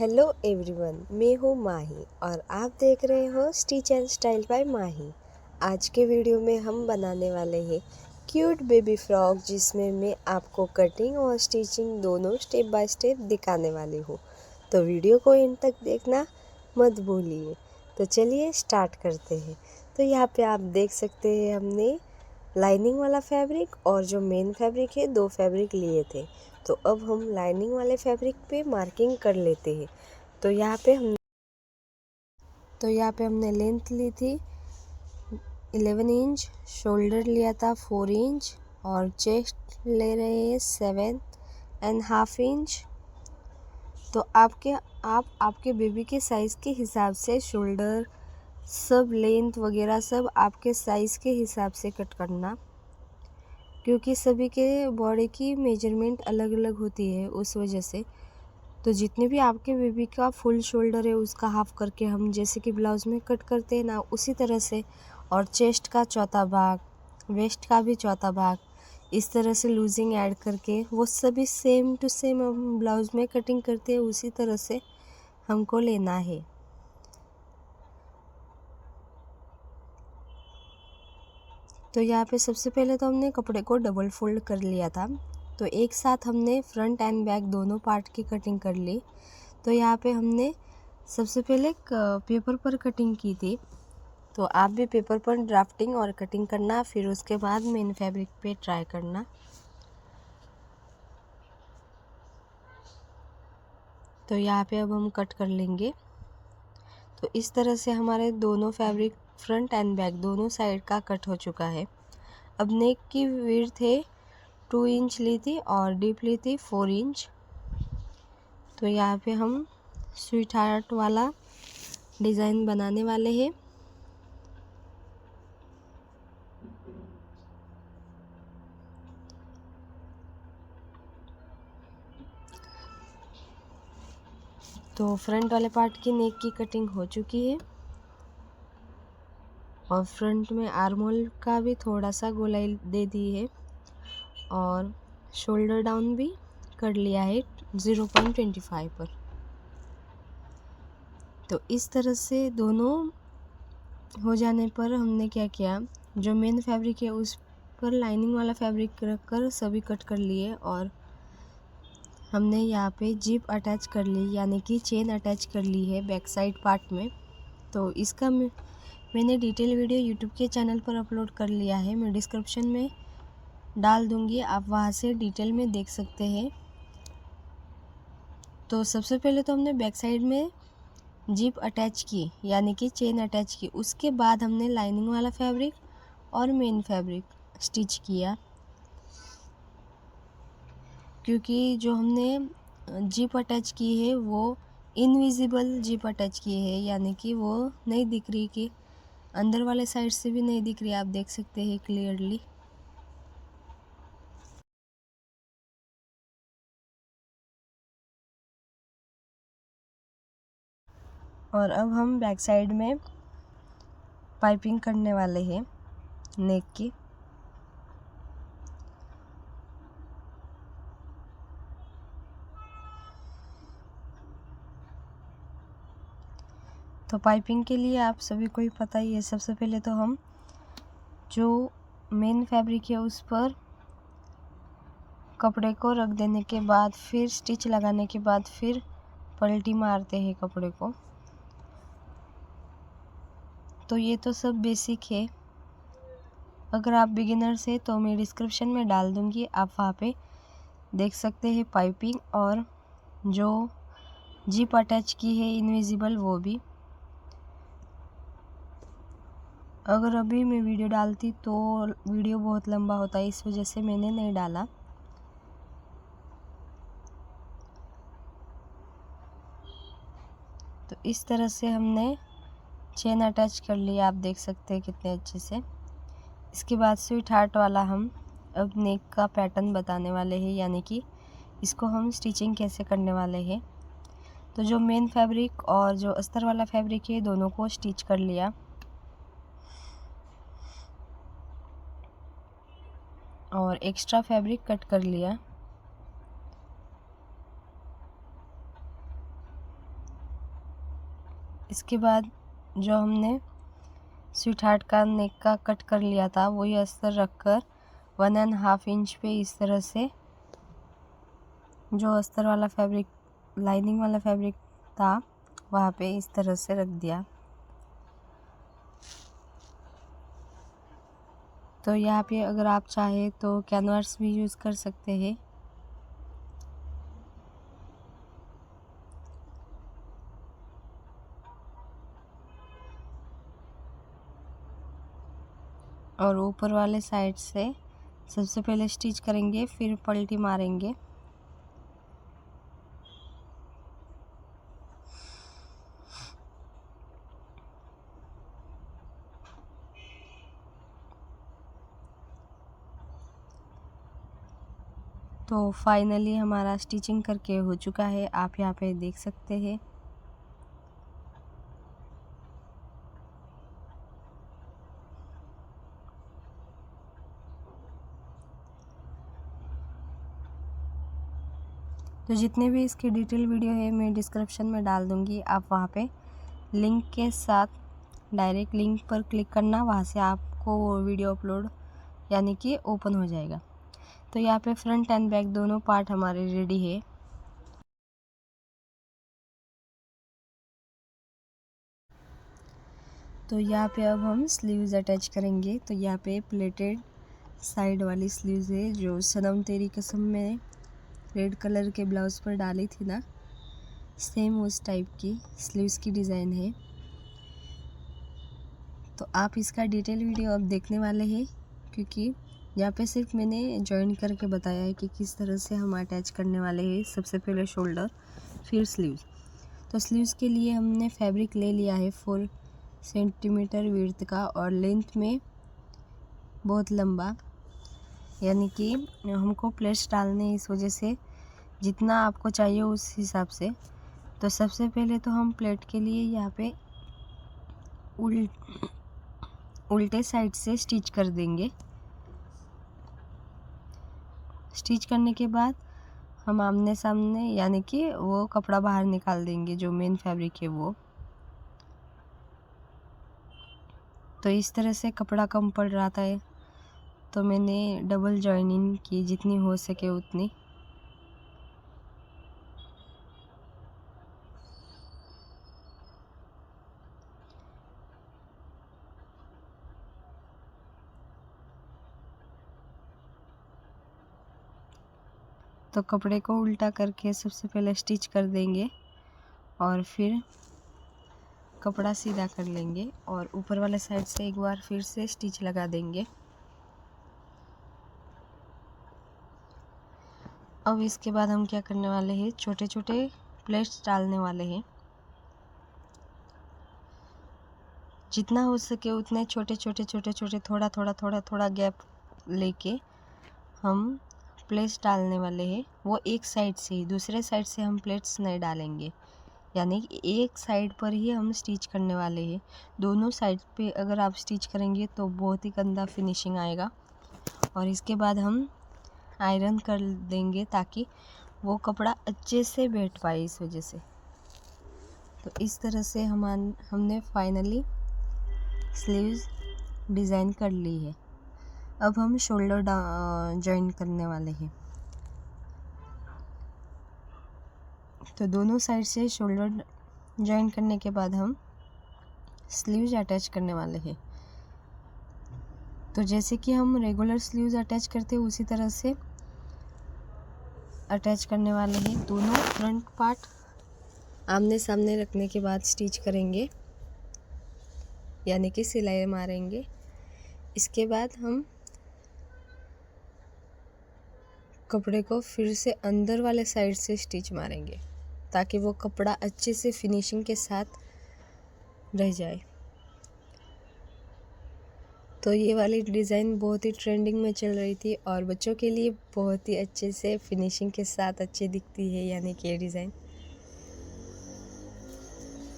Hello everyone, मैं हूँ माही और आप देख रहे हो स्टिच एंड स्टाइल बाय माही। आज के वीडियो में हम बनाने वाले हैं क्यूट बेबी फ्रॉक, जिसमें मैं आपको कटिंग और स्टिचिंग दोनों स्टेप बाय स्टेप दिखाने वाली हूँ। तो वीडियो को एंड तक देखना मत भूलिए। तो चलिए स्टार्ट करते हैं। तो यहाँ पे आप देख सकते हैं हमने लाइनिंग वाला फैब्रिक और जो मेन फैब्रिक है, दो फैब्रिक लिए थे। तो अब हम लाइनिंग वाले फैब्रिक पे मार्किंग कर लेते हैं। तो यहाँ पे हमने लेंथ ली थी 11 इंच, शोल्डर लिया था 4 इंच और चेस्ट ले रहे हैं 7.5 इंच। तो आप आपके बेबी के साइज़ के हिसाब से शोल्डर सब लेंथ वगैरह सब आपके साइज़ के हिसाब से कट करना, क्योंकि सभी के बॉडी की मेजरमेंट अलग अलग होती है। उस वजह से तो जितने भी आपके बेबी का फुल शोल्डर है उसका हाफ करके हम जैसे कि ब्लाउज़ में कट करते हैं ना, उसी तरह से। और चेस्ट का चौथा भाग, वेस्ट का भी चौथा भाग, इस तरह से लूजिंग ऐड करके वो सभी सेम टू सेम हम ब्लाउज़ में कटिंग करते हैं, उसी तरह से हमको लेना है। तो यहाँ पे सबसे पहले तो हमने कपड़े को डबल फोल्ड कर लिया था। तो एक साथ हमने फ्रंट एंड बैक दोनों पार्ट की कटिंग कर ली। तो यहाँ पे हमने सबसे पहले पेपर पर कटिंग की थी। तो आप भी पेपर पर ड्राफ्टिंग और कटिंग करना, फिर उसके बाद मेन फैब्रिक पे ट्राई करना। तो यहाँ पे अब हम कट कर लेंगे। तो इस तरह से हमारे दोनों फैब्रिक फ्रंट एंड बैक दोनों साइड का कट हो चुका है। अब नेक की विड्थ है 2 इंच ली थी और डीप ली थी 4 इंच। तो यहाँ पे हम स्वीट हार्ट वाला डिज़ाइन बनाने वाले हैं। तो फ्रंट वाले पार्ट की नेक की कटिंग हो चुकी है और फ्रंट में आर्म होल का भी थोड़ा सा गोलाई दे दी है और शोल्डर डाउन भी कर लिया है 0.25 पर। तो इस तरह से दोनों हो जाने पर हमने क्या किया, जो मेन फैब्रिक है उस पर लाइनिंग वाला फैब्रिक रख कर सभी कट कर लिए और हमने यहाँ पे जिप अटैच कर ली, यानी कि चेन अटैच कर ली है बैक साइड पार्ट में। तो इसका मैंने डिटेल वीडियो यूट्यूब के चैनल पर अपलोड कर लिया है, मैं डिस्क्रिप्शन में डाल दूँगी, आप वहाँ से डिटेल में देख सकते हैं। तो सबसे पहले तो हमने बैक साइड में जिप अटैच की, यानी कि चेन अटैच की। उसके बाद हमने लाइनिंग वाला फैब्रिक और मेन फैब्रिक स्टिच किया, क्योंकि जो हमने जिप अटैच की है वो इनविजिबल जिप अटैच की है, यानी कि वो नहीं दिख रही, कि अंदर वाले साइड से भी नहीं दिख रही, आप देख सकते हैं क्लियरली। और अब हम बैक साइड में पाइपिंग करने वाले हैं नेक की। तो पाइपिंग के लिए आप सभी को ही पता ही है, सबसे पहले तो हम जो मेन फैब्रिक है उस पर कपड़े को रख देने के बाद फिर स्टिच लगाने के बाद फिर पलटी मारते हैं कपड़े को। तो ये तो सब बेसिक है। अगर आप बिगिनर्स हैं तो मैं डिस्क्रिप्शन में डाल दूँगी, आप वहाँ पे देख सकते हैं पाइपिंग और जो जिप अटैच की है इनविजिबल वो भी। अगर अभी मैं वीडियो डालती तो वीडियो बहुत लंबा होता है, इस वजह से मैंने नहीं डाला। तो इस तरह से हमने चेन अटैच कर लिया, आप देख सकते हैं कितने अच्छे से। इसके बाद स्वीट हार्ट वाला हम अब नेक का पैटर्न बताने वाले हैं, यानी कि इसको हम स्टिचिंग कैसे करने वाले हैं। तो जो मेन फैब्रिक और जो अस्तर वाला फैब्रिक है दोनों को स्टिच कर लिया और एक्स्ट्रा फैब्रिक कट कर लिया। इसके बाद जो हमने स्वीट हार्ट का नेक का कट कर लिया था वही अस्तर रखकर 1.5 इंच पे इस तरह से जो अस्तर वाला फैब्रिक, लाइनिंग वाला फैब्रिक था वहाँ पे इस तरह से रख दिया। तो यहाँ पे अगर आप चाहे तो कैनवास भी यूज़ कर सकते हैं। और ऊपर वाले साइड से सबसे पहले स्टिच करेंगे, फिर पलटी मारेंगे। तो फाइनली हमारा स्टिचिंग करके हो चुका है, आप यहाँ पे देख सकते हैं। तो जितने भी इसके डिटेल वीडियो है मैं डिस्क्रिप्शन में डाल दूँगी, आप वहाँ पे लिंक के साथ डायरेक्ट लिंक पर क्लिक करना, वहाँ से आपको वो वीडियो अपलोड यानी कि ओपन हो जाएगा। तो यहाँ पे फ्रंट एंड बैक दोनों पार्ट हमारे रेडी है। तो यहाँ पे अब हम स्लीव्स अटैच करेंगे। तो यहाँ पे प्लेटेड साइड वाली स्लीव्स है जो सनम तेरी कसम में रेड कलर के ब्लाउज पर डाली थी ना, सेम उस टाइप की स्लीव्स की डिज़ाइन है। तो आप इसका डिटेल वीडियो अब देखने वाले हैं, क्योंकि यहाँ पे सिर्फ मैंने जॉइन करके बताया है कि किस तरह से हम अटैच करने वाले हैं। सबसे पहले शोल्डर, फिर स्लीव्स। तो स्लीव्स के लिए हमने फैब्रिक ले लिया है 4 सेंटीमीटर विड्थ का और लेंथ में बहुत लंबा, यानी कि हमको प्लेट्स डालने, इस वजह से जितना आपको चाहिए उस हिसाब से। तो सबसे पहले तो हम प्लेट के लिए यहाँ पे उल्टे साइड से स्टिच कर देंगे। स्टिच करने के बाद हम आमने सामने यानी कि वो कपड़ा बाहर निकाल देंगे जो मेन फैब्रिक है वो। तो इस तरह से कपड़ा कम पड़ रहा था तो मैंने डबल जॉइनिंग की जितनी हो सके उतनी। तो कपड़े को उल्टा करके सबसे पहले स्टिच कर देंगे और फिर कपड़ा सीधा कर लेंगे और ऊपर वाले साइड से एक बार फिर से स्टिच लगा देंगे। अब इसके बाद हम क्या करने वाले हैं, छोटे छोटे प्लेट्स डालने वाले हैं। जितना हो सके उतने छोटे छोटे थोड़ा गैप लेके हम प्लेट्स डालने वाले हैं। वो एक साइड से ही, दूसरे साइड से हम प्लेट्स नहीं डालेंगे, यानी कि एक साइड पर ही हम स्टिच करने वाले हैं। दोनों साइड पे अगर आप स्टिच करेंगे तो बहुत ही गंदा फिनिशिंग आएगा। और इसके बाद हम आयरन कर देंगे ताकि वो कपड़ा अच्छे से बैठ पाए, इस वजह से। तो इस तरह से हमने फाइनली स्लीव्स डिज़ाइन कर ली है। अब हम शोल्डर जॉइन करने वाले हैं। तो दोनों साइड से शोल्डर जॉइन करने के बाद हम स्लीव्स अटैच करने वाले हैं। तो जैसे कि हम रेगुलर स्लीव्स अटैच करते हैं उसी तरह से अटैच करने वाले हैं। दोनों फ्रंट पार्ट आमने सामने रखने के बाद स्टिच करेंगे, यानी कि सिलाई मारेंगे। इसके बाद हम कपड़े को फिर से अंदर वाले साइड से स्टिच मारेंगे ताकि वो कपड़ा अच्छे से फिनिशिंग के साथ रह जाए। तो ये वाली डिज़ाइन बहुत ही ट्रेंडिंग में चल रही थी और बच्चों के लिए बहुत ही अच्छे से फिनिशिंग के साथ अच्छी दिखती है, यानी कि ये डिज़ाइन।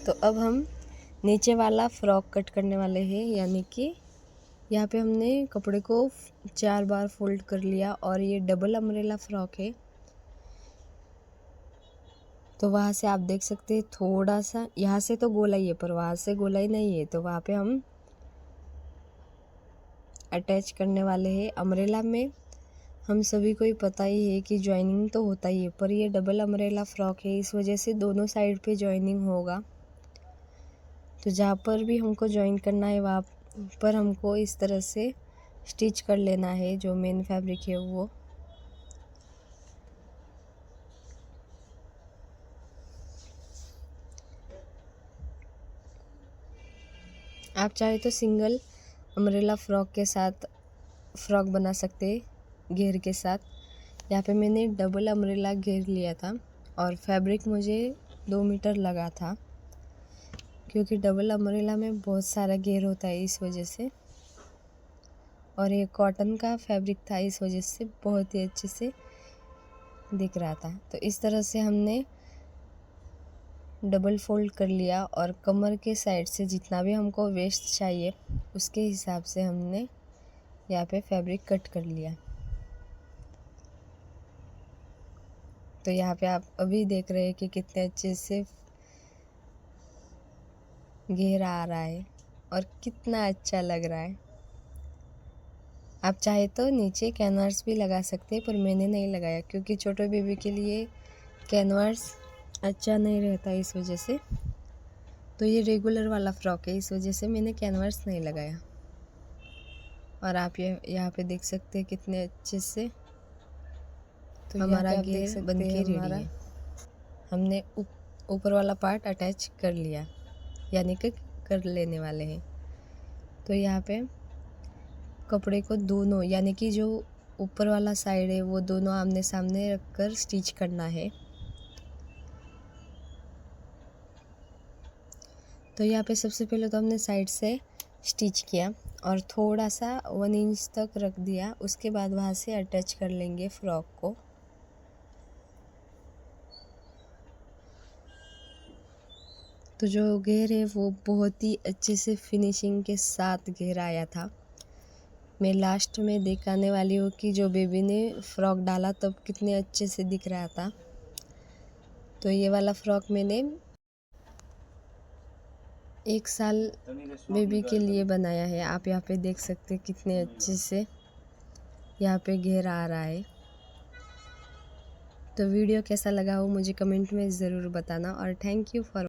तो अब हम नीचे वाला फ्रॉक कट करने वाले हैं, यानी कि यहाँ पे हमने कपड़े को 4 बार फोल्ड कर लिया और ये डबल अम्ब्रेला फ्रॉक है। तो वहाँ से आप देख सकते हैं थोड़ा सा, यहाँ से तो गोलाई है पर वहाँ से गोलाई नहीं है, तो वहाँ पे हम अटैच करने वाले हैं। अम्ब्रेला में हम सभी को ही पता ही है कि जॉइनिंग तो होता ही है, पर ये डबल अम्ब्रेला फ्रॉक है, इस वजह से दोनों साइड पे जॉइनिंग होगा। तो जहाँ पर भी हमको जॉइन करना है वहाँ पर हमको इस तरह से स्टिच कर लेना है जो मेन फैब्रिक है वो। आप चाहे तो सिंगल अम्ब्रेला फ्रॉक के साथ फ्रॉक बना सकते हैं घेर के साथ। यहाँ पे मैंने डबल अम्ब्रेला घेर लिया था और फैब्रिक मुझे 2 मीटर लगा था, क्योंकि डबल अम्ब्रेला में बहुत सारा घेर होता है इस वजह से, और ये कॉटन का फैब्रिक था इस वजह से बहुत ही अच्छे से दिख रहा था। तो इस तरह से हमने डबल फोल्ड कर लिया और कमर के साइड से जितना भी हमको वेस्ट चाहिए उसके हिसाब से हमने यहाँ पे फैब्रिक कट कर लिया। तो यहाँ पे आप अभी देख रहे हैं कि कितने अच्छे से घेरा आ रहा है और कितना अच्छा लग रहा है। आप चाहे तो नीचे कैनवास भी लगा सकते हैं, पर मैंने नहीं लगाया क्योंकि छोटे बेबी के लिए कैनवास अच्छा नहीं रहता इस वजह से। तो ये रेगुलर वाला फ्रॉक है, इस वजह से मैंने कैनवास नहीं लगाया। और आप ये यहाँ पे देख सकते हैं कितने अच्छे से तो हमारा घेर बन के रेडी है। हमने ऊपर वाला पार्ट अटैच कर लिया, यानी कि कर लेने वाले हैं। तो यहाँ पे कपड़े को दोनों, यानी कि जो ऊपर वाला साइड है वो दोनों आमने सामने रखकर स्टिच करना है। तो यहाँ पे सबसे पहले तो हमने साइड से स्टिच किया और थोड़ा सा 1 इंच तक रख दिया, उसके बाद वहाँ से अटैच कर लेंगे फ्रॉक को। तो जो घेर है वो बहुत ही अच्छे से फिनिशिंग के साथ घेर आया था। मैं लास्ट में दिखाने वाली हूँ कि जो बेबी ने फ्रॉक डाला तब कितने अच्छे से दिख रहा था। तो ये वाला फ्रॉक मैंने 1 साल बेबी के लिए बनाया है। आप यहाँ पे देख सकते हैं कितने अच्छे से यहाँ पे घेर आ रहा है। तो वीडियो कैसा लगा हो मुझे कमेंट में ज़रूर बताना और थैंक यू फॉर